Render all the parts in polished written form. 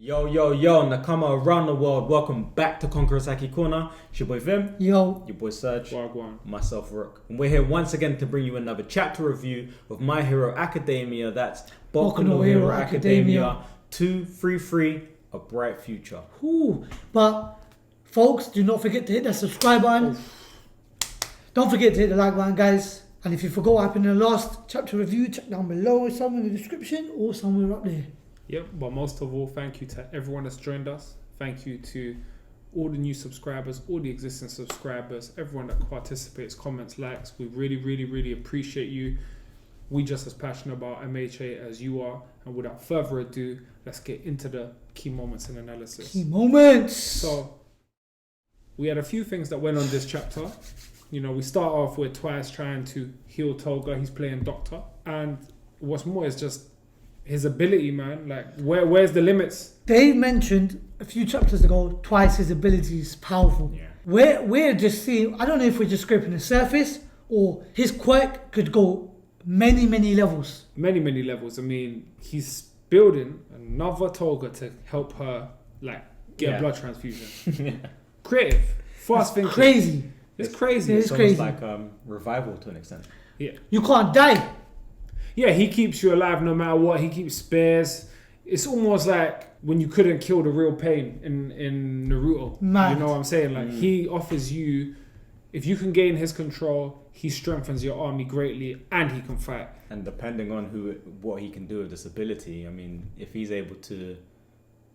Yo, Nakama around the world. Welcome back to Conqueror's Haki Corner. It's your boy Vim. Yo. Your boy Serge. Wagwan. Myself, Rook. And we're here once again to bring you another chapter review of My Hero Academia. That's Boku no Hero Academia 233, A Bright Future. Ooh. But, folks, do not forget to hit that subscribe button. Don't forget to hit the like button, guys. And if you forgot what happened in the last chapter review, check down below, somewhere in the description or somewhere up there. Yep, but most of all, thank you to everyone that's joined us. Thank you to all the new subscribers, all the existing subscribers, everyone that participates, comments, likes. We really appreciate you. We just as passionate about MHA as you are. And without further ado, let's get into the key moments and analysis. Key moments! So, we had a few things that went on this chapter. You know, we start off with Twice trying to heal Toga. He's playing doctor. And what's more is just his ability, man. Like, where's the limits? They mentioned a few chapters ago, Twice his ability is powerful. Yeah. We're just seeing, I don't know if we're just scraping the surface or his quirk could go many levels. Many levels. I mean, he's building another Toga to help her, like, get a blood transfusion. Creative. Fast thinking. Crazy. It's crazy. It's almost crazy. like revival to an extent. Yeah. You can't die. Yeah, he keeps you alive no matter what. He keeps spares. It's almost like when you couldn't kill the real pain in Naruto. Mad. You know what I'm saying? Like, he offers you, if you can gain his control, he strengthens your army greatly and he can fight. And depending on what he can do with this ability, I mean, if he's able to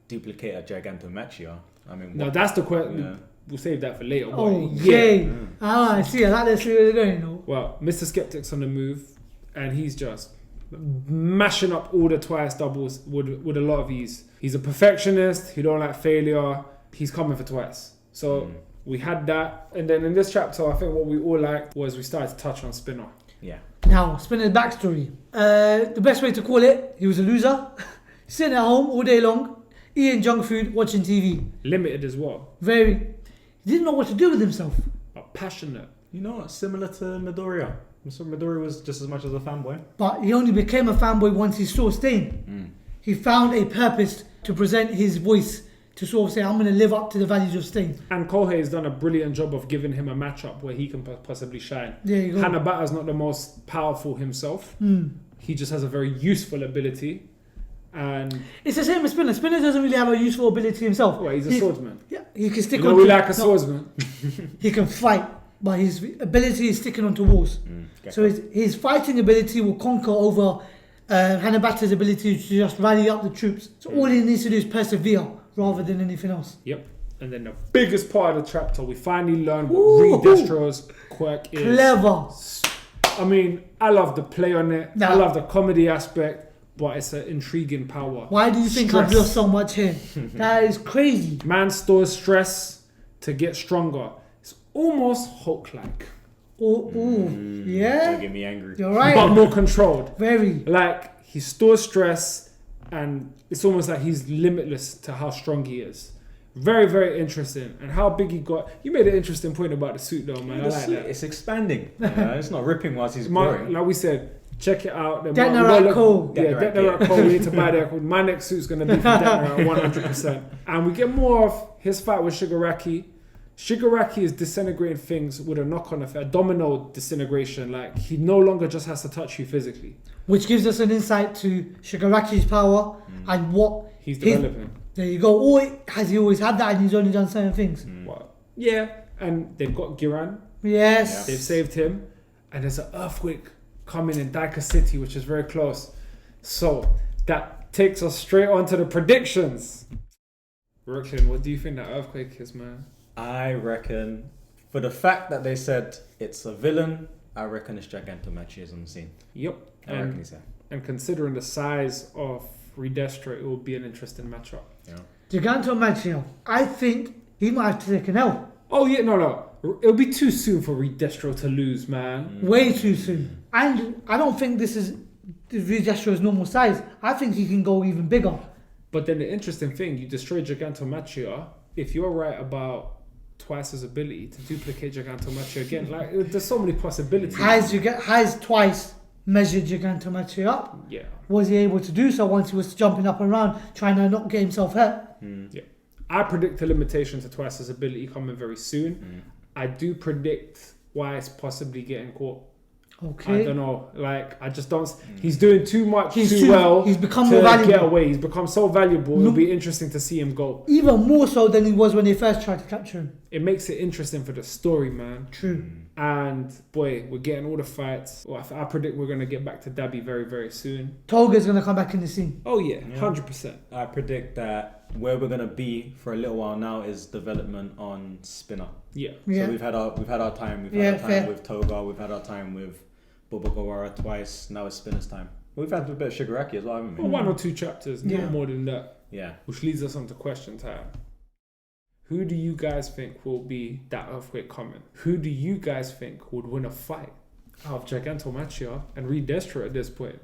duplicate a Gigantomachia, I mean... Now, that's the question. Yeah. We'll save that for later. Okay. I see. I like this. Where they're going, though. Well, Mr. Skeptic's on the move and he's just mashing up all the Twice doubles with a lot of ease. He's a perfectionist. He don't like failure. He's coming for Twice. So we had that. And then in this chapter, I think what we all liked was we started to touch on Spinner. Yeah. Now, Spinner's backstory. The best way to call it, he was a loser. Sitting at home all day long, eating junk food, watching TV. Limited as well. He didn't know what to do with himself. But passionate. You know what? Similar to Midoriya. So Midoriya was just as much as a fanboy. But he only became a fanboy once he saw Stain. He found a purpose to present his voice to sort of say, I'm going to live up to the values of Stain. And Kohei has done a brilliant job of giving him a matchup where he can possibly shine. There you go. Hanabata's not the most powerful himself. He just has a very useful ability. And it's the same as Spinner. Spinner doesn't really have a useful ability himself. well, he's a swordsman. Yeah, he can stick You know, on. we like a swordsman. He can fight, but his ability is sticking onto walls. So his fighting ability will conquer over Hanabata's ability to just rally up the troops. So all he needs to do is persevere rather than anything else. Yep. And then the biggest part of the chapter, we finally learn what ReDestro's quirk is. Clever. I mean, I love the play on it. Nah. I love the comedy aspect, but it's an intriguing power. Why do you think I've lost so much here? That is crazy. Man stores stress to get stronger. It's almost Hulk-like. Yeah. Don't get me angry. You're right. But more controlled. Very. Like, he stores stress and it's almost like he's limitless to how strong he is. Very interesting. And how big he got. You made an interesting point about the suit though, man. I like that. It's expanding. It's not ripping whilst he's growing. Like we said, check it out. Detnarat. Yeah, Detnarat. We need to buy that. My next suit's going to be from Detnarat 100%. And we get more of his fight with Shigaraki. Shigaraki is disintegrating things with a knock-on effect, a domino disintegration. Like, he no longer just has to touch you physically. Which gives us an insight to Shigaraki's power and what he's developing. There you go. Or has he always had that and he's only done certain things? Well, yeah, and they've got Giran. Yes. They've saved him. And there's an earthquake coming in Daika City, which is very close. So, that takes us straight on to the predictions. Brooklyn, what do you think that earthquake is, man? I reckon, for the fact that they said it's a villain, I reckon it's Gigantomachia is on the scene. Yep. I reckon he's there. And considering the size of ReDestro, it will be an interesting matchup. Yeah. Gigantomachia. I think he might have to take an L. Oh, yeah, no. It'll be too soon for ReDestro to lose, man. Way too soon. And I don't think this is ReDestro's normal size. I think he can go even bigger. But then the interesting thing, you destroy Gigantomachia. If you're right about Twice's ability to duplicate Gigantomachia again, like, there's so many possibilities. Has Twice measured Gigantomachia up? Yeah. Was he able to do so once he was jumping up and around, trying to not get himself hurt? Yeah. I predict a limitation to Twice's ability coming very soon. I do predict Twice possibly getting caught. Okay. I don't know. Like, I just don't. He's doing too much, He's too well. He's become to more valuable. get away. He's become so valuable. It'll be interesting to see him go. Even more so than he was when they first tried to capture him. It makes it interesting for the story, man. True. And boy, we're getting all the fights. Well, I predict we're gonna get back to Dabi very, very soon. Toga's gonna come back in the scene. Oh yeah, 100%. I predict that where we're gonna be for a little while now is development on Spinner. Yeah. Yeah. So we've had our time. We've had our time with Toga. We've had our time with Bobogawara twice. Now it's Spinner's time. We've had a bit of Shigaraki as well, haven't we? Well, 1 or 2 chapters, not more than that. Yeah. Which leads us on to question time. Who do you guys think will be that earthquake coming? Who do you guys think would win a fight out of Gigantomachia and ReDestro at this point?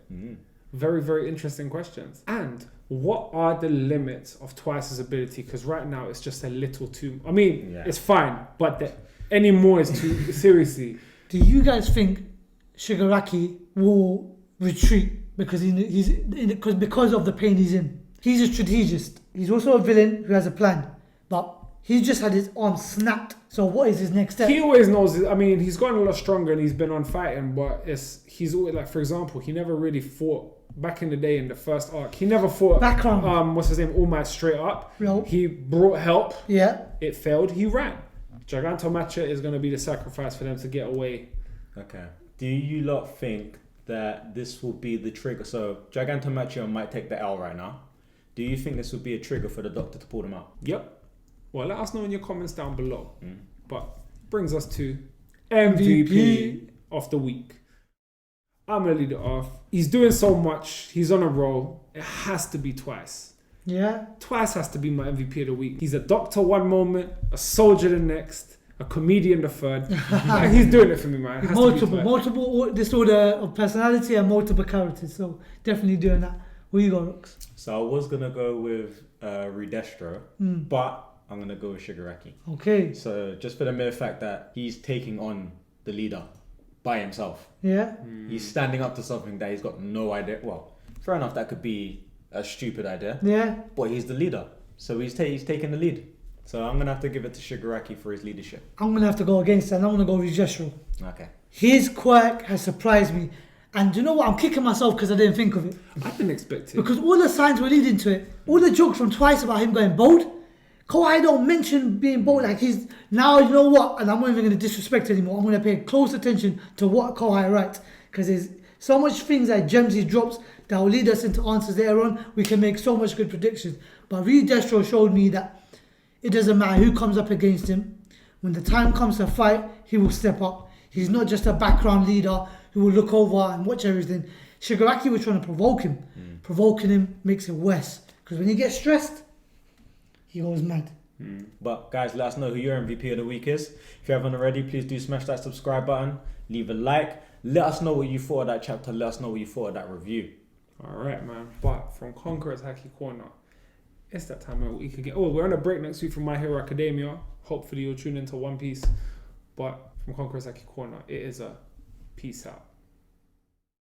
Very, very interesting questions. And what are the limits of Twice's ability? Because right now it's just a little too... I mean, it's fine, but any more is too... Seriously. Do you guys think Shigaraki will retreat because because of the pain he's in? He's a strategist. He's also a villain who has a plan. But he's just had his arm snapped. So what is his next step? He always knows. I mean, he's gotten a lot stronger and he's been on fighting. But he's always like, for example, he never really fought back in the day in the first arc. He never fought. Background. What's his name? All Might straight up. No. He brought help. Yeah. It failed. He ran. Gigantomachia is going to be the sacrifice for them to get away. Okay. Do you lot think that this will be the trigger? So Gigantomachia might take the L right now. Do you think this would be a trigger for the Doctor to pull them out? Yep. Well, let us know in your comments down below. But brings us to MVP of the week. I'm going to lead it off. He's doing so much. He's on a roll. It has to be Twice. Yeah. Twice has to be my MVP of the week. He's a doctor one moment, a soldier the next, a comedian the third. Like, he's doing it for me, man. It has multiple disorder of personality and multiple characters. So definitely doing that. Where you go, Rox? So I was going to go with ReDestro, but I'm going to go with Shigaraki. Okay. So just for the mere fact that he's taking on the leader by himself. Yeah. He's standing up to something that he's got no idea. Well, fair enough, that could be a stupid idea. Yeah. But he's the leader. So he's taking the lead. So I'm going to have to give it to Shigaraki for his leadership. I'm going to have to go against that. And I'm going to go with ReDestro. Okay. His quirk has surprised me. And do you know what? I'm kicking myself because I didn't think of it. I didn't expect it. Because all the signs were leading to it. All the jokes from Twice about him going bold. Kawhi don't mention being bold. Like, he's... Now, you know what? And I'm not even going to disrespect anymore. I'm going to pay close attention to what Kawhi writes. Because there's so much things like gems he drops that will lead us into answers later on. We can make so much good predictions. But ReDestro showed me that it doesn't matter who comes up against him. When the time comes to fight, he will step up. He's not just a background leader who will look over and watch everything. Shigaraki was trying to provoke him. Provoking him makes it worse. Because when he gets stressed, he goes mad. But guys, let us know who your MVP of the week is. If you haven't already, please do smash that subscribe button. Leave a like. Let us know what you thought of that chapter. Let us know what you thought of that review. Alright, man. But from Conqueror's Haki Corner, it's that time of the week again. Oh, we're on a break next week from My Hero Academia. Hopefully you'll tune into One Piece. But from Conqueror's Haki Corner, it is a peace out.